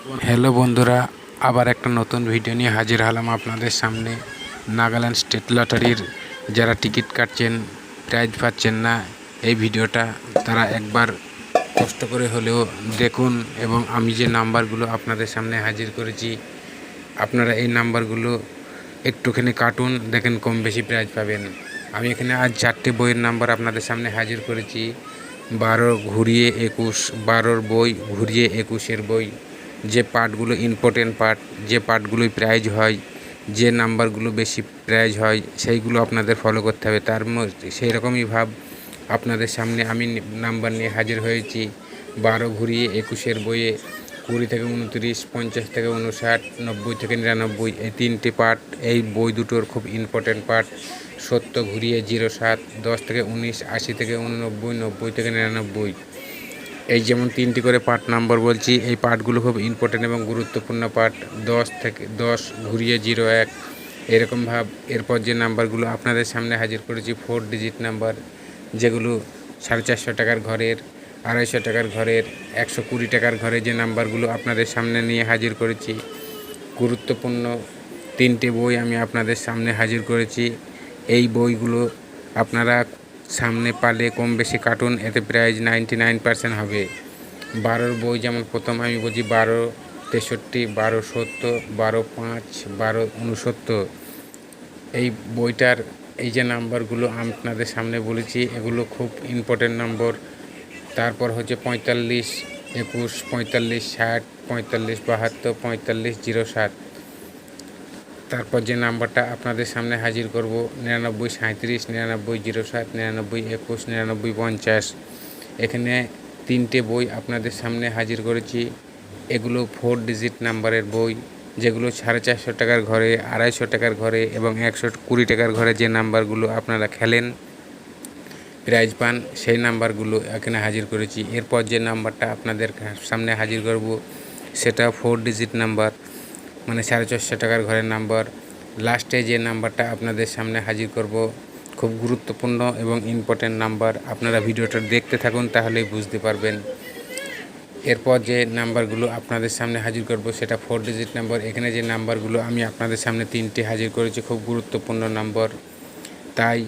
Hello বন্ধুরা, আবার একটা নতুন ভিডিও নিয়ে হাজির হলাম আপনাদের সামনে। নাগাল্যান্ড স্টেট লটারির যারা টিকিট কাটছেন, প্রাইজ পাচ্ছেন না, এই ভিডিওটা তারা একবার কষ্ট করে হলেও দেখুন। এবং আমি যে নাম্বারগুলো আপনাদের সামনে হাজির করেছি, আপনারা এই নাম্বারগুলো একটুখানি কাটুন, দেখেন কম বেশি প্রাইজ পাবেন। আমি এখানে আজ 4টে বইয়ের নাম্বার আপনাদের সামনে হাজির করেছি। 12 ঘুরিয়ে 21, 12 বই ঘুরিয়ে 21-এর বই। যে পার্টগুলো ইম্পর্টেন্ট পার্ট, যে পার্টগুলোই প্রাইজ হয়, যে নাম্বারগুলো বেশি প্রাইজ হয়, সেইগুলো আপনাদের ফলো করতে হবে। তার মধ্যে সেই রকমই ভাব আপনাদের সামনে আমি নাম্বার নিয়ে হাজির হয়েছি। 12 ঘুরিয়ে 21-এর বইয়ে 20 থেকে 29, 50 থেকে 59, 90 থেকে 99, এই 3টে পার্ট। এই বই দুটোর খুব ইম্পর্টেন্ট পার্ট। 70 ঘুরিয়ে 07, 10 থেকে 19, 80 থেকে 89, 90 থেকে 99। এই যেমন 3টি করে পার্ট নাম্বার বলছি, এই পার্টগুলো খুব ইম্পর্টেন্ট এবং গুরুত্বপূর্ণ পার্ট। 10 ঘুরিয়ে 01, এরকম ভাব। এরপর যে নাম্বারগুলো আপনাদের সামনে হাজির করেছি 4 ডিজিট নাম্বার, যেগুলো 450 টাকার ঘরের, 250 টাকার ঘরের, 120 টাকার ঘরে, যে নাম্বারগুলো আপনাদের সামনে নিয়ে হাজির করেছি। গুরুত্বপূর্ণ 3টে বই আমি আপনাদের সামনে হাজির করেছি। এই বইগুলো আপনারা সামনে পালে কম বেশি কাটুন, এতে প্রাইজ 99% হবে। 12 বই যেমন প্রথম আমি বলছি 12 63, 12 70, 12 5, 12 69। এই বইটার এই যে নাম্বারগুলো আপনাদের সামনে বলেছি, এগুলো খুব ইম্পর্টেন্ট নম্বর। তারপর হচ্ছে 45, 21, 45, 60, 45, 72, 45, 07। তারপর যে নাম্বারটা আপনাদের সামনে হাজির করব 99, 37, 99, 07, 99, 21, 99, 50। এখানে 3টে বই আপনাদের সামনে হাজির করেছি। এগুলো 4 ডিজিট নাম্বারের বই, যেগুলো 450 টাকার ঘরে, 250 টাকার ঘরে এবং 120 টাকার ঘরে যে নাম্বারগুলো আপনারা খেলেন, প্রাইজ পান, সেই নাম্বারগুলো এখানে হাজির করেছি। এরপর যে নাম্বারটা আপনাদের সামনে হাজির করব সেটা 4 ডিজিট নাম্বার, মানে 450 টাকার ঘরের নাম্বার। লাস্টে যে নাম্বারটা আপনাদের সামনে হাজির করব খুব গুরুত্বপূর্ণ এবং ইম্পর্টেন্ট নাম্বার। আপনারা ভিডিওটা দেখতে থাকুন, তাহলেই বুঝতে পারবেন। এরপর যে নাম্বারগুলো আপনাদের সামনে হাজির করব সেটা 4 ডিজিট নাম্বার। এখানে যে নাম্বারগুলো আমি আপনাদের সামনে 3টে হাজির করেছি, খুব গুরুত্বপূর্ণ নাম্বার। তাই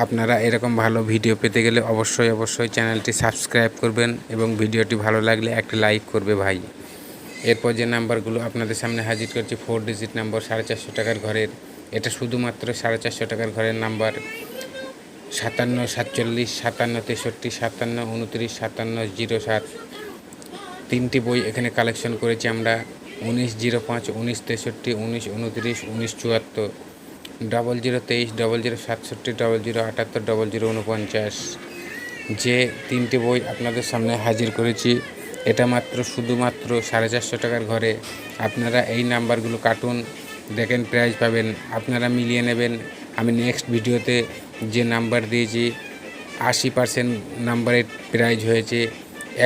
আপনারা এরকম ভালো ভিডিও পেতে গেলে অবশ্যই চ্যানেলটি সাবস্ক্রাইব করবেন এবং ভিডিওটি ভালো লাগলে একটা লাইক করবে ভাই। এরপর যে নাম্বারগুলো আপনাদের সামনে হাজির করছি 4 ডিজিট নাম্বার, 450 টাকার ঘরের। এটা শুধুমাত্র 450 টাকার ঘরের নাম্বার। 57, 47, 57, 63, 57, 29, 57, 07। 3টি বই এখানে কালেকশন করেছি আমরা। 19, 05, 19, 63, 19, 29, 19, 74, 00, 23, 00, 67, 00, 78, 00, 49। যে 3টে বই আপনাদের সামনে হাজির করেছি, এটা শুধুমাত্র 450 টাকার ঘরে। আপনারা এই নাম্বারগুলো কাটুন, দেখেন প্রাইজ পাবেন, আপনারা মিলিয়ে নেবেন। আমি নেক্সট ভিডিওতে যে নাম্বার দিয়েছি 80% নাম্বারের প্রাইজ হয়েছে।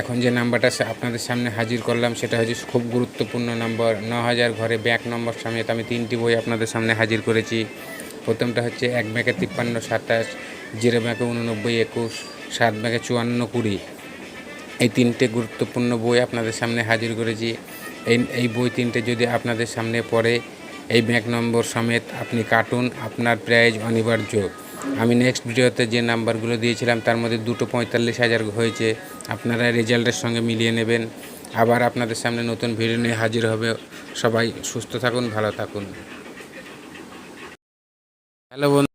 এখন যে নাম্বারটা আপনাদের সামনে হাজির করলাম সেটা হচ্ছে খুব গুরুত্বপূর্ণ নাম্বার। 9000 ঘরে ব্যাক নম্বর সমেত আমি 3টি বই আপনাদের সামনে হাজির করেছি। প্রথমটা হচ্ছে 1 ব্যাগে 53, 27, 0 ব্যাগে 89, 21, 7 ব্যাগে 54, 20। এই 3টে গুরুত্বপূর্ণ বই আপনাদের সামনে হাজির করেছি। এই বই 3টে যদি আপনাদের সামনে পড়ে, এই ব্যাক নম্বর সমেত আপনি কাটুন, আপনার প্রাইজ অনিবার্য। আমি নেক্সট ভিডিওতে যে নাম্বারগুলো দিয়েছিলাম তার মধ্যে 2টো 45,000 হয়েছে, আপনারা রেজাল্টের সঙ্গে মিলিয়ে নেবেন। আবার আপনাদের সামনে নতুন ভিডিও নিয়ে হাজির হবে। সবাই সুস্থ থাকুন, ভালো থাকুন। হ্যালো বন্ধু।